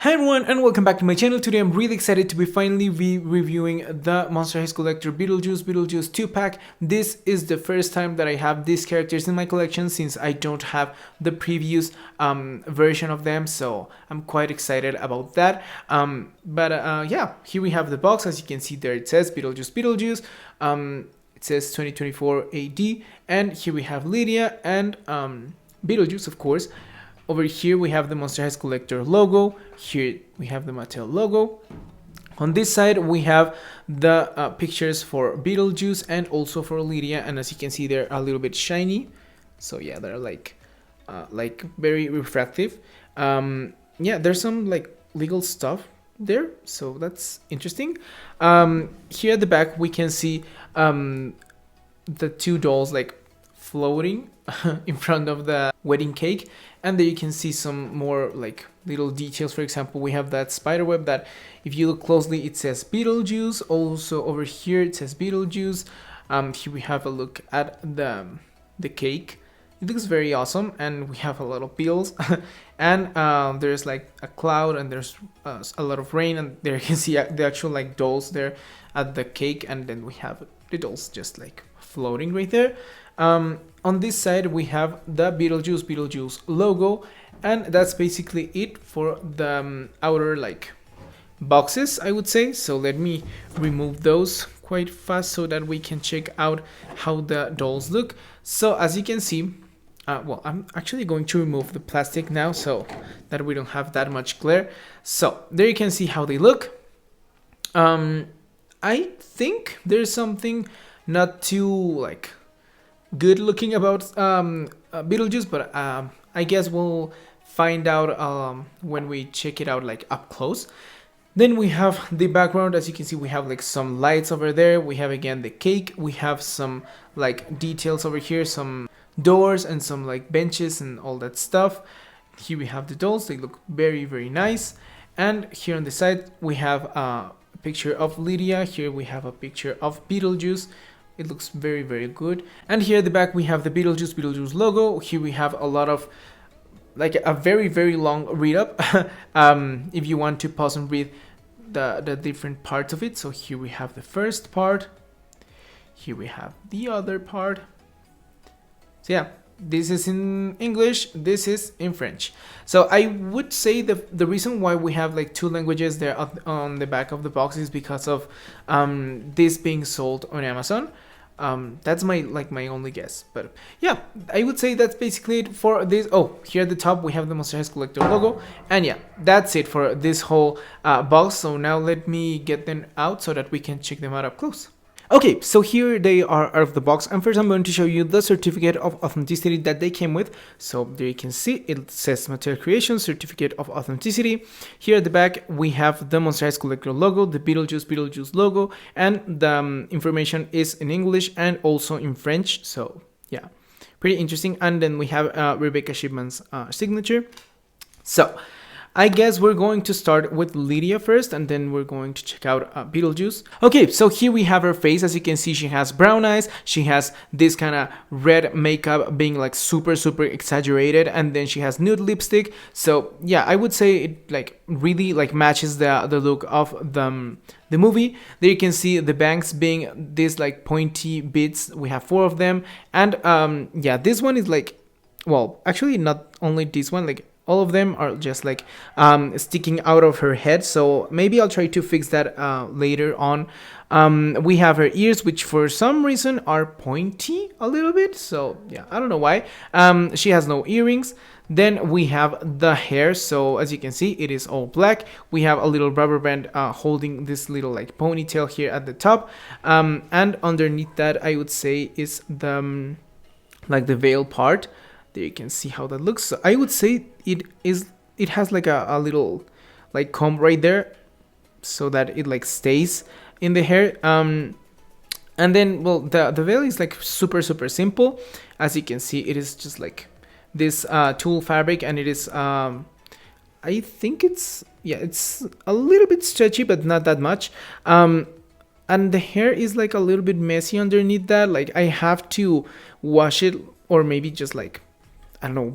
Hi everyone and welcome back to my channel. Today I'm really excited to be finally reviewing the Monster High Skullector Beetlejuice 2-pack. This is the first time that I have these characters in my collection since I don't have the previous version of them, so I'm quite excited about that. Yeah, here we have the box. As you can see there, it says Beetlejuice. It says 2024 AD, and here we have Lydia and Beetlejuice, of course. Over here we have the Monster High Skullector logo. Here we have the Mattel logo. On this side we have the pictures for Beetlejuice and also for Lydia, and as you can see they're a little bit shiny. So yeah, they're like very refractive. Yeah, there's some like legal stuff there, so that's interesting. Here at the back we can see the two dolls like floating in front of the wedding cake, and there you can see some more like little details. For example, we have that spider web that if you look closely it says Beetlejuice. Also over here it says Beetlejuice. Here we have a look at the cake. It looks very awesome, and we have a lot of beetles and there's like a cloud, and there's a lot of rain, and there you can see the actual like dolls there at the cake, and then we have the dolls just like floating right there. On this side we have the Beetlejuice logo, and that's basically it for the outer like boxes, I would say. So let me remove those quite fast so that we can check out how the dolls look. So as you can see, well, I'm actually going to remove the plastic now so that we don't have that much glare. So there you can see how they look. I think there's something not too like good looking about Beetlejuice, but I guess we'll find out when we check it out like up close. Then we have the background. As you can see, we have like some lights over there. We have again the cake. We have some like details over here, some doors and some like benches and all that stuff. Here we have the dolls. They look very nice. And here on the side we have a picture of Lydia. Here we have a picture of Beetlejuice. It looks very good. And here at the back we have the Beetlejuice logo. Here we have a lot of like a very long read up if you want to pause and read the different parts of it. So here we have the first part, here we have the other part. So yeah, this is in English, this is in French. So I would say the reason why we have like two languages there on the back of the box is because of this being sold on Amazon. That's my only guess, but yeah, I would say that's basically it for this. Oh, here at the top we have the Monster High Skullector logo, and yeah, that's it for this whole box. So now let me get them out so that we can check them out up close. Okay, so here they are out of the box, and first I'm going to show you the certificate of authenticity that they came with. So there you can see it says Material Creation Certificate of Authenticity. Here at the back we have the Monster High Skullector logo, the Beetlejuice logo, and the information is in English and also in French. So yeah, pretty interesting. And then we have Rebecca Shipman's signature. So I guess we're going to start with Lydia first, and then we're going to check out Beetlejuice. Okay, so here we have her face. As you can see, she has brown eyes. She has this kind of red makeup being like super exaggerated, and then she has nude lipstick. So yeah, I would say it like really like matches the look of the movie. There you can see the bangs being these like pointy bits. We have 4 of them, and yeah, this one is like, well, actually not only this one, like all of them are just like sticking out of her head. So maybe I'll try to fix that later on. We have her ears, which for some reason are pointy a little bit. So yeah, I don't know why. She has no earrings. Then we have the hair. So as you can see, it is all black. We have a little rubber band holding this little like ponytail here at the top. And underneath that, I would say is the like the veil part. There you can see how that looks. So I would say it has like a little like comb right there, so that it like stays in the hair. And then, well, the veil is like super simple. As you can see, it is just like this tulle fabric, and it is I think it's, yeah, it's a little bit stretchy, but not that much. And the hair is like a little bit messy underneath that. Like I have to wash it, or maybe just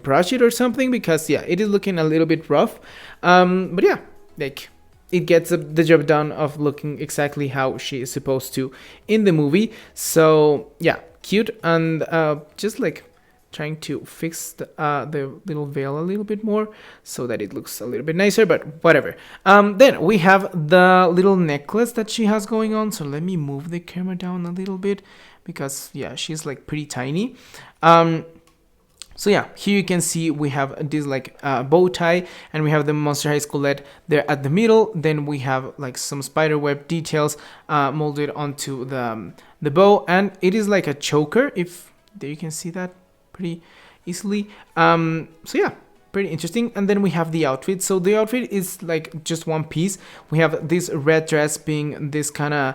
brush it or something, because yeah, it is looking a little bit rough. But yeah, like it gets the job done of looking exactly how she is supposed to in the movie. So yeah, cute. And just like trying to fix the little veil a little bit more so that it looks a little bit nicer, but whatever. Then we have the little necklace that she has going on. So let me move the camera down a little bit because yeah, she's like pretty tiny. So yeah, here you can see we have this like bow tie, and we have the Monster High Skullet there at the middle. Then we have like some spiderweb details molded onto the bow, and it is like a choker. If there you can see that pretty easily. So yeah, pretty interesting. And then we have the outfit. So the outfit is like just one piece. We have this red dress being this kind of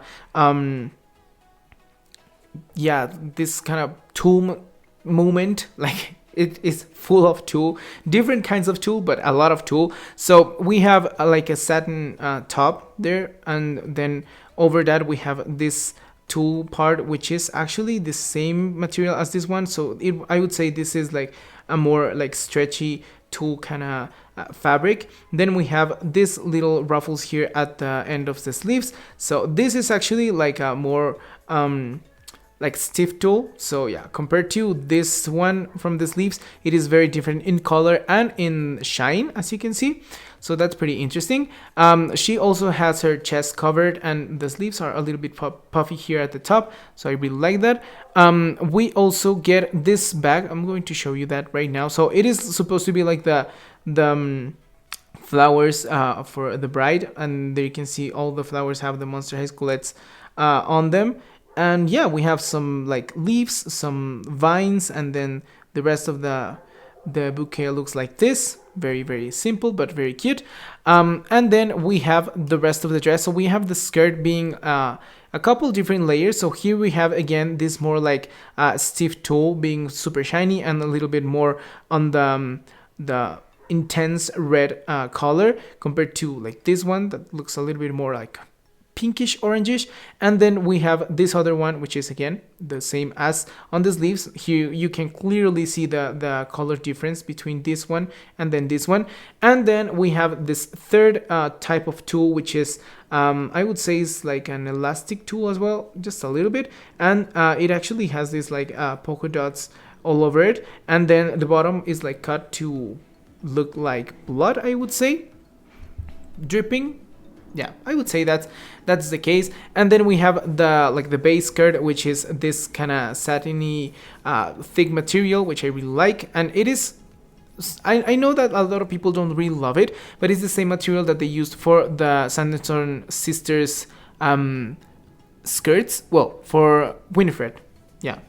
yeah, this kind of tool movement, like it is full of tool, different kinds of tool, but a lot of tool. So we have like a satin top there, and then over that we have this tool part, which is actually the same material as this one. So I would say this is like a more like stretchy tool kind of fabric. Then we have this little ruffles here at the end of the sleeves. So this is actually like a more like stiff tool. So yeah, compared to this one from the sleeves, it is very different in color and in shine, as you can see. So that's pretty interesting. She also has her chest covered, and the sleeves are a little bit puffy here at the top. So I really like that. We also get this bag. I'm going to show you that right now. So it is supposed to be like the flowers for the bride, and there you can see all the flowers have the Monster High Skullets on them. And yeah, we have some like leaves, some vines, and then the rest of the bouquet looks like this. Very, very simple, but very cute. And then we have the rest of the dress. So we have the skirt being a couple different layers. So here we have again this more like stiff tulle being super shiny and a little bit more on the intense red color compared to like this one that looks a little bit more like pinkish orangish. And then we have this other one, which is again the same as on the sleeves. Here you can clearly see the color difference between this one and then this one. And then we have this third type of tool, which is I would say is like an elastic tool as well, just a little bit. And it actually has this like polka dots all over it, and then the bottom is like cut to look like blood, I would say, dripping. Yeah, I would say that's the case. And then we have the base skirt, which is this kind of satiny thick material, which I really like. And it is, I know that a lot of people don't really love it, but it's the same material that they used for the Sanderson sisters skirts, well, for Winifred. Yeah.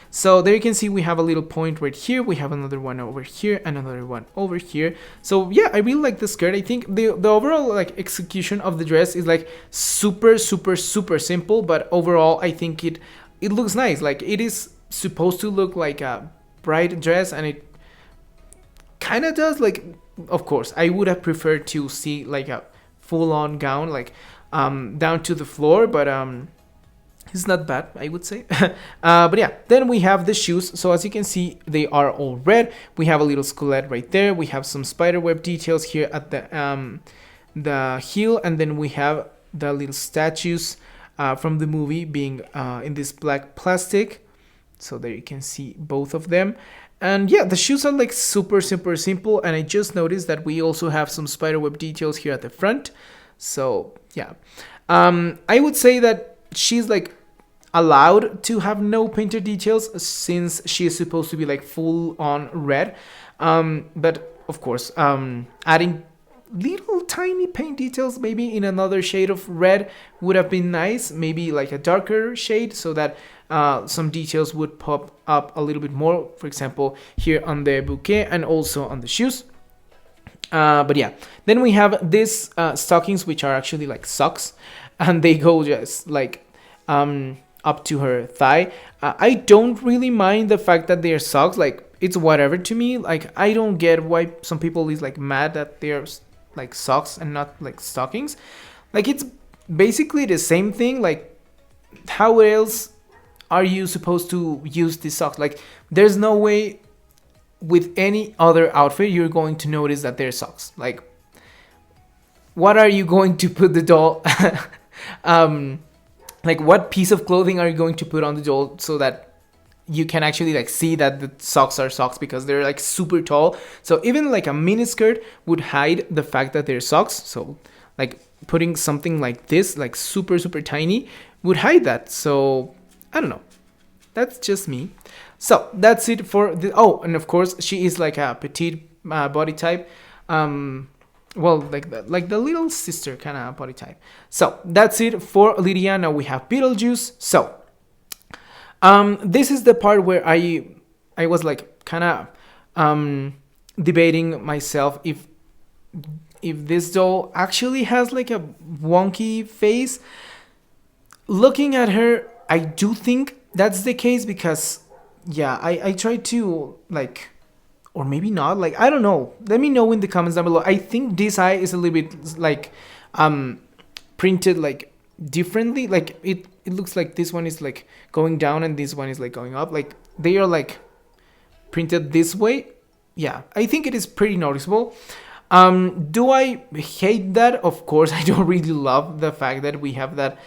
So there you can see we have a little point right here. We have another one over here and another one over here. So yeah, I really like the skirt. I think the overall like execution of the dress is like super simple, but overall I think it looks nice. Like it is supposed to look like a bride dress, and it kind of does. Like, of course, I would have preferred to see like a full-on gown, like down to the floor, but it's not bad, I would say. But yeah, then we have the shoes. So as you can see, they are all red. We have a little skullet right there. We have some spiderweb details here at the heel, and then we have the little statues from the movie being in this black plastic. So there you can see both of them. And yeah, the shoes are like super simple, and I just noticed that we also have some spiderweb details here at the front. So yeah, I would say that she's like allowed to have no painted details since she is supposed to be like full on red, but of course adding little tiny paint details maybe in another shade of red would have been nice, maybe like a darker shade, so that some details would pop up a little bit more, for example here on the bouquet and also on the shoes. But yeah, then we have these stockings, which are actually like socks, and they go just like up to her thigh. I don't really mind the fact that they're socks. Like, it's whatever to me. Like, I don't get why some people is like mad that they're like socks and not like stockings. Like, it's basically the same thing. Like, how else are you supposed to use these socks? Like, there's no way with any other outfit you're going to notice that they're socks. Like, what are you going to put the doll? um, like what piece of clothing are you going to put on the doll so that you can actually like see that the socks are socks, because they're like super tall. So even like a mini skirt would hide the fact that they're socks. So like putting something like this, like super super tiny, would hide that. So I don't know, that's just me. So that's it for the, oh, and of course she is like a petite body type. Well, like the little sister kind of body type. So that's it for Lydia. Now we have Beetlejuice. So this is the part where I was like kind of debating myself if this doll actually has like a wonky face. Looking at her, I do think that's the case, because yeah, I tried to like, or maybe not, like I don't know, let me know in the comments down below. I think this eye is a little bit like printed like differently. Like it looks like this one is like going down and this one is like going up, like they are like printed this way. Yeah, I think it is pretty noticeable. Do I hate that? Of course, I don't really love the fact that we have that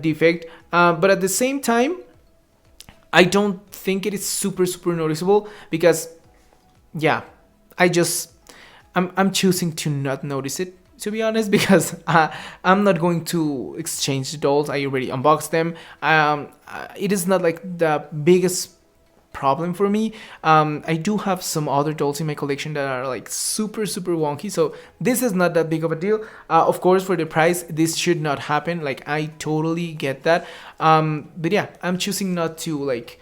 defect, but at the same time I don't think it is super super noticeable, because yeah, I'm choosing to not notice it, to be honest, because I'm not going to exchange the dolls. I already unboxed them. It is not like the biggest problem for me. I do have some other dolls in my collection that are like super super wonky, so this is not that big of a deal. Of course, for the price, this should not happen. Like I totally get that. But yeah, I'm choosing not to like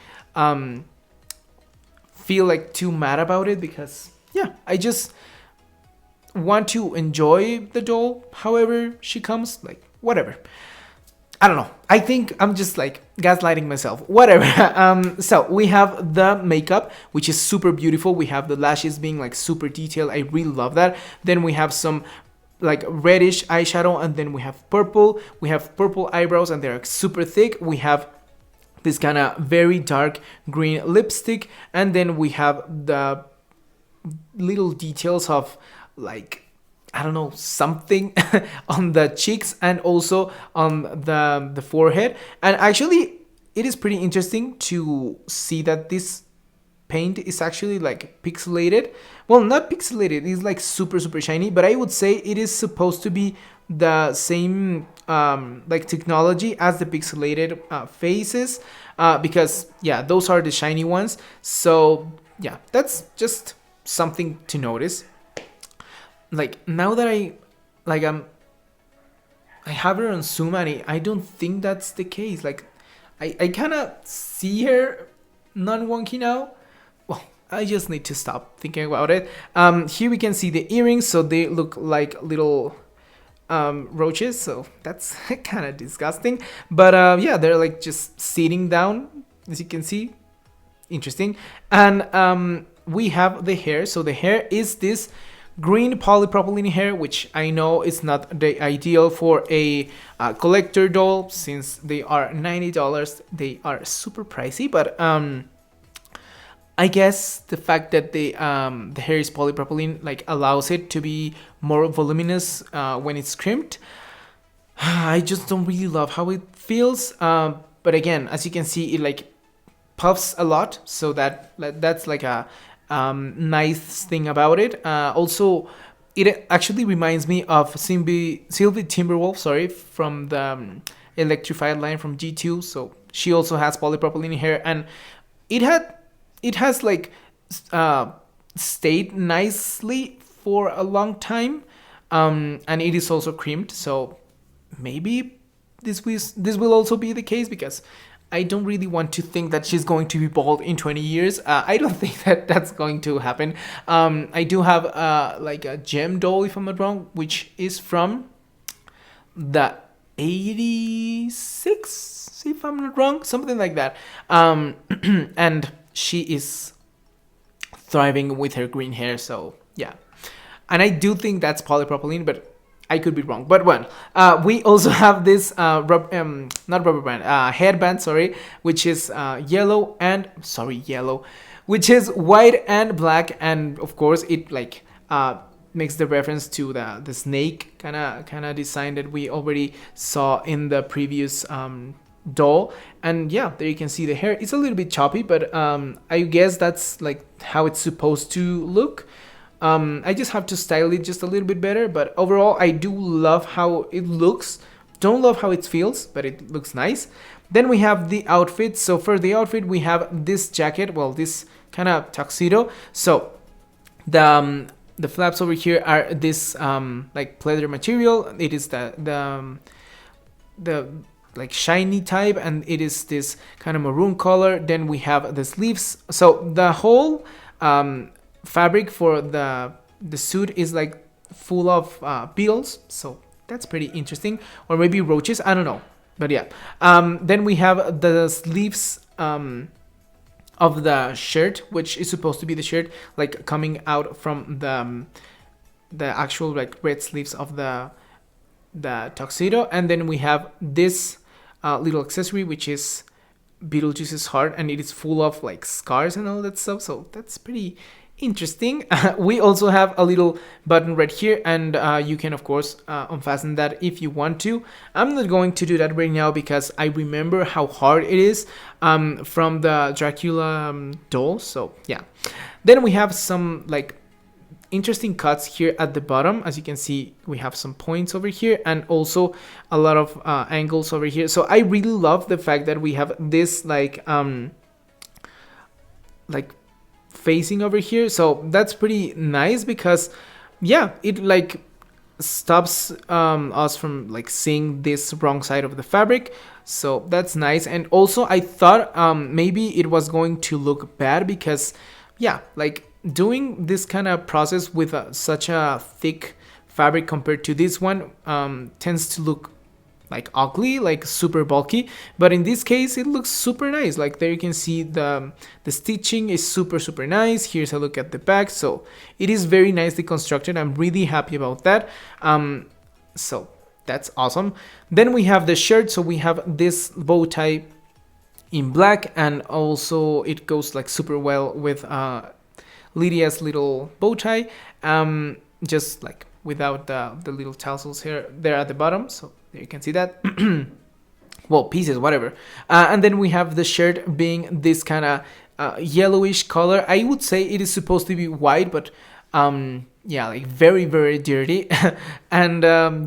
feel like too mad about it, because yeah, I just want to enjoy the doll however she comes, like whatever. I don't know, I think I'm just like gaslighting myself, whatever. So we have the makeup, which is super beautiful. We have the lashes being like super detailed. I really love that. Then we have some like reddish eyeshadow, and then we have purple eyebrows, and they're super thick. We have this kind of very dark green lipstick, and then we have the little details of like, I don't know, something on the cheeks and also on the forehead. And actually it is pretty interesting to see that this paint is actually like pixelated. Well, not pixelated, it's like super super shiny, but I would say it is supposed to be the same like technology as the pixelated faces, because yeah, those are the shiny ones. So yeah, that's just something to notice. Like now that I have her on zoom, and I don't think that's the case. Like I kind of see her non-wonky now. Well, I just need to stop thinking about it. Here we can see the earrings, so they look like little roaches, so that's kind of disgusting. But yeah, they're like just sitting down, as you can see. Interesting. And we have the hair. So the hair is this green polypropylene hair, which I know is not the ideal for a collector doll, since they are $90. They are super pricey, but I guess the fact that the hair is polypropylene like allows it to be more voluminous when it's crimped. I just don't really love how it feels, but again, as you can see, it like puffs a lot, so that's like a nice thing about it. Also, it actually reminds me of Sylvie Timberwolf, sorry, from the Electrified line from G2. So she also has polypropylene hair, and it has like stayed nicely for a long time, and it is also crimped. So maybe this will also be the case, because I don't really want to think that she's going to be bald in 20 years. I don't think that that's going to happen. I do have like a gem doll, if I'm not wrong, which is from the 86, if I'm not wrong, something like that. And she is thriving with her green hair, so yeah. And I do think that's polypropylene, but I could be wrong. But well, we also have this not rubber band, headband, sorry, which is yellow, which is white and black, and of course it like makes the reference to the snake kind of design that we already saw in the previous doll. And yeah, there you can see the hair. It's a little bit choppy, but I guess that's like how it's supposed to look. I just have to style it just a little bit better, but overall I do love how it looks. Don't love how it feels, but it looks nice. Then we have the outfit. So for the outfit, we have this jacket, well, this kind of tuxedo. So the flaps over here are this like pleather material. It is the like shiny type, and it is this kind of maroon color. Then we have the sleeves. So the whole fabric for the suit is like full of beetles. So that's pretty interesting, or maybe roaches, I don't know, but yeah. Then we have the sleeves of the shirt, which is supposed to be the shirt like coming out from the actual like red sleeves of the tuxedo. And then we have this little accessory, which is Beetlejuice's heart, and it is full of like scars and all that stuff. So that's pretty interesting. We also have a little button right here, and you can of course unfasten that if you want to. I'm not going to do that right now because I remember how hard it is from the Dracula doll. So yeah. Then we have some like interesting cuts here at the bottom. As you can see, we have some points over here and also a lot of angles over here. So I really love the fact that we have this like facing over here. So that's pretty nice because yeah, it like stops us from like seeing this wrong side of the fabric. So that's nice. And also I thought maybe it was going to look bad because yeah, like doing this kind of process with such a thick fabric compared to this one tends to look like ugly, like super bulky. But in this case, it looks super nice. Like there you can see the stitching is super nice. Here's a look at the back. So it is very nicely constructed. I'm really happy about that. So that's awesome. Then we have the shirt. So we have this bow tie in black, and also it goes like super well with Lydia's little bow tie, just like without the little tassels here there at the bottom. So there you can see that. Well, pieces, whatever. And then we have the shirt being this kind of yellowish color. I would say it is supposed to be white, but yeah, like very dirty. And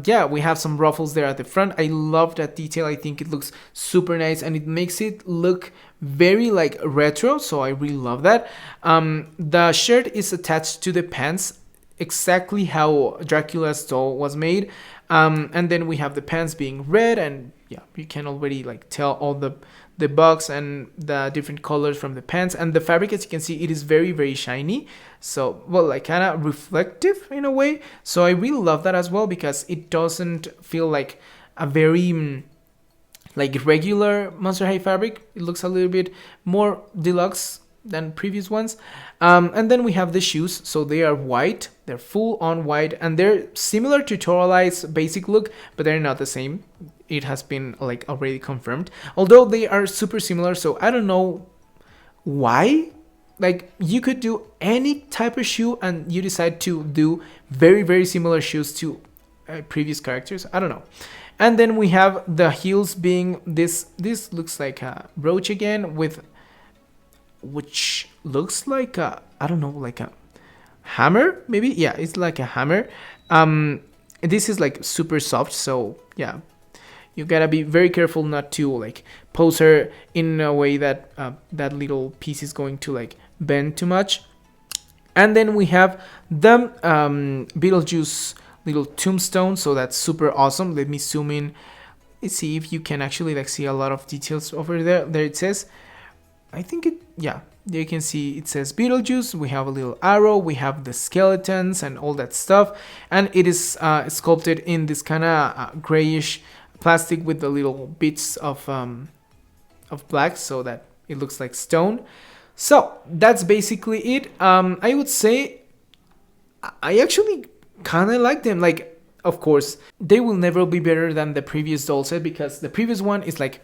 yeah, we have some ruffles there at the front. I love that detail. I think it looks super nice, and it makes it look very like retro. So I really love that. The shirt is attached to the pants, exactly how Dracula's doll was made. And then we have the pants being red, and yeah, you can already like tell all the bugs and the different colors from the pants. And the fabric, as you can see, it is very shiny. So, well, like kind of reflective in a way. So I really love that as well, because it doesn't feel like a very like regular Monster High fabric. It looks a little bit more deluxe than previous ones. And then we have the shoes. So they are white, they're full on white, and they're similar to Torali's basic look, but they're not the same. It has been like already confirmed, although they are super similar. So I don't know why. Like you could do any type of shoe and you decide to do very similar shoes to previous characters. I don't know. And then we have the heels being this looks like a brooch again, with which looks like a, I don't know, like a hammer maybe. Yeah, it's like a hammer. This is like super soft, so yeah, you gotta be very careful not to like pose her in a way that that little piece is going to like bend too much. And then we have the Beetlejuice little tombstone. So that's super awesome. Let me zoom in. Let's see if you can actually like see a lot of details over there. There it says, I think it, yeah, there you can see it says Beetlejuice. We have a little arrow, we have the skeletons and all that stuff, and it is sculpted in this kind of grayish plastic with the little bits of black, so that it looks like stone. So that's basically it. I would say I actually kind of like them. Like, of course, they will never be better than the previous doll set, because the previous one is like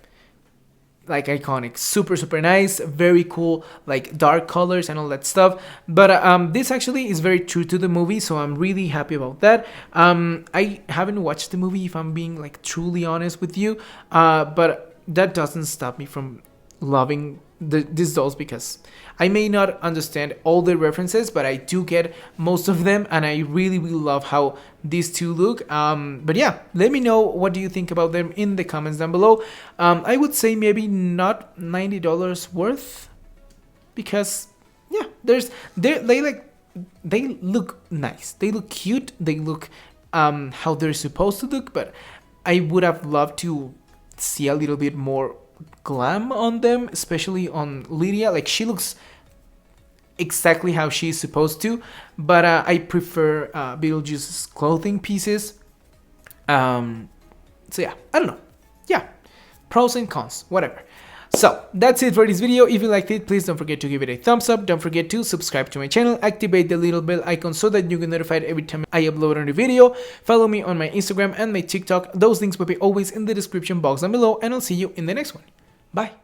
like iconic, super nice, very cool, like dark colors and all that stuff. But this actually is very true to the movie, so I'm really happy about that. I haven't watched the movie, if I'm being like truly honest with you, but that doesn't stop me from loving these dolls, because I may not understand all the references, but I do get most of them, and I really love how these two look. But yeah, let me know what do you think about them in the comments down below. I would say maybe not $90 worth, because yeah, they look nice, they look cute, they look how they're supposed to look, but I would have loved to see a little bit more glam on them, especially on Lydia. Like, she looks exactly how she's supposed to, but I prefer Beetlejuice's clothing pieces. So yeah, I don't know. Yeah, pros and cons, whatever. So that's it for this video. If you liked it, please don't forget to give it a thumbs up. Don't forget to subscribe to my channel, activate the little bell icon so that you get notified every time I upload a new video. Follow me on my Instagram and my TikTok. Those links will be always in the description box down below, and I'll see you in the next one. Bye.